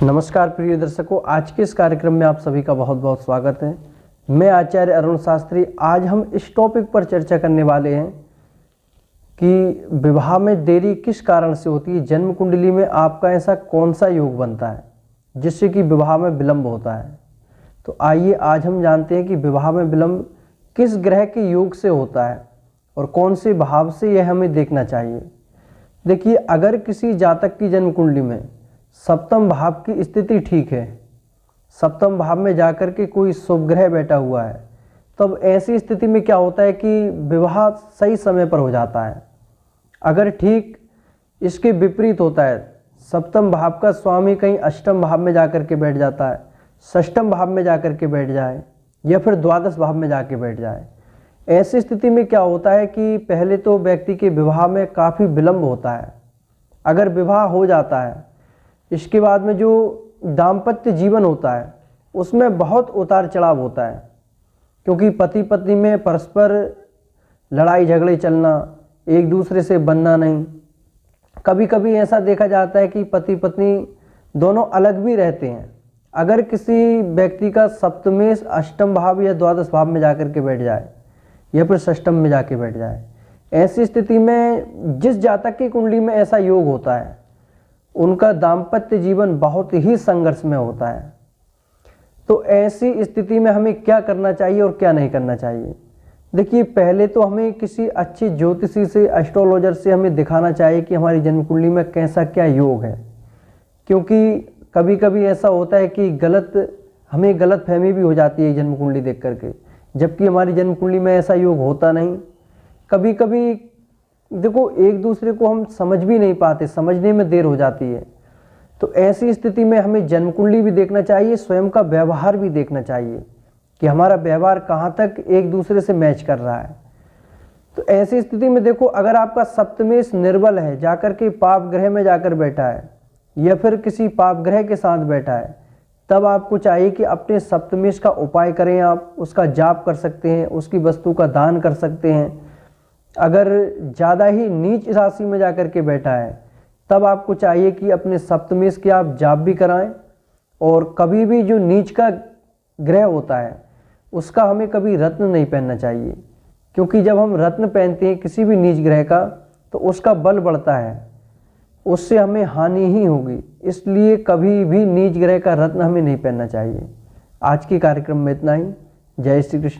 नमस्कार प्रिय दर्शकों, आज के इस कार्यक्रम में आप सभी का बहुत बहुत स्वागत है। मैं आचार्य अरुण शास्त्री। आज हम इस टॉपिक पर चर्चा करने वाले हैं कि विवाह में देरी किस कारण से होती है। जन्म कुंडली में आपका ऐसा कौन सा योग बनता है जिससे कि विवाह में विलंब होता है। तो आइए आज हम जानते हैं कि विवाह में विलंब किस ग्रह के योग से होता है और कौन से भाव से यह हमें देखना चाहिए। देखिए, अगर किसी जातक की जन्म कुंडली में सप्तम भाव की स्थिति ठीक है, सप्तम भाव में जाकर के कोई शुभ ग्रह बैठा हुआ है, तब ऐसी स्थिति में क्या होता है कि विवाह सही समय पर हो जाता है। अगर ठीक इसके विपरीत होता है, सप्तम भाव का स्वामी कहीं अष्टम भाव में जाकर के बैठ जाता है, षष्ठम भाव में जाकर के बैठ जाए या फिर द्वादश भाव में जाके बैठ जाए, ऐसी स्थिति में क्या होता है कि पहले तो व्यक्ति के विवाह में काफ़ी विलंब होता है। अगर विवाह हो जाता है, इसके बाद में जो दाम्पत्य जीवन होता है उसमें बहुत उतार चढ़ाव होता है, क्योंकि पति पत्नी में परस्पर लड़ाई झगड़े चलना, एक दूसरे से बनना नहीं। कभी कभी ऐसा देखा जाता है कि पति पत्नी दोनों अलग भी रहते हैं। अगर किसी व्यक्ति का सप्तमेश अष्टम भाव या द्वादश भाव में जाकर के बैठ जाए या फिर षष्ठम में जाके बैठ जाए, ऐसी स्थिति में जिस जातक की कुंडली में ऐसा योग होता है उनका दाम्पत्य जीवन बहुत ही संघर्ष में होता है। तो ऐसी स्थिति में हमें क्या करना चाहिए और क्या नहीं करना चाहिए। देखिए, पहले तो हमें किसी अच्छे ज्योतिषी से, एस्ट्रोलॉजर से हमें दिखाना चाहिए कि हमारी जन्म कुंडली में कैसा क्या योग है, क्योंकि कभी कभी ऐसा होता है कि हमें गलत फहमी भी हो जाती है जन्म कुंडली देख करके, जबकि हमारी जन्म कुंडली में ऐसा योग होता नहीं। कभी कभी देखो, एक दूसरे को हम समझ भी नहीं पाते, समझने में देर हो जाती है। तो ऐसी स्थिति में हमें जन्म कुंडली भी देखना चाहिए, स्वयं का व्यवहार भी देखना चाहिए कि हमारा व्यवहार कहाँ तक एक दूसरे से मैच कर रहा है। तो ऐसी स्थिति में देखो, अगर आपका सप्तमेश निर्बल है, जाकर के पाप ग्रह में जाकर बैठा है या फिर किसी पाप ग्रह के साथ बैठा है, तब आपको चाहिए कि अपने सप्तमेश का उपाय करें। आप उसका जाप कर सकते हैं, उसकी वस्तु का दान कर सकते हैं। अगर ज़्यादा ही नीच राशि में जाकर के बैठा है, तब आपको चाहिए कि अपने सप्तमेश के आप जाप भी कराएं। और कभी भी जो नीच का ग्रह होता है उसका हमें कभी रत्न नहीं पहनना चाहिए, क्योंकि जब हम रत्न पहनते हैं किसी भी नीच ग्रह का तो उसका बल बढ़ता है, उससे हमें हानि ही होगी। इसलिए कभी भी नीच ग्रह का रत्न हमें नहीं पहनना चाहिए। आज के कार्यक्रम में इतना ही। जय श्री कृष्ण।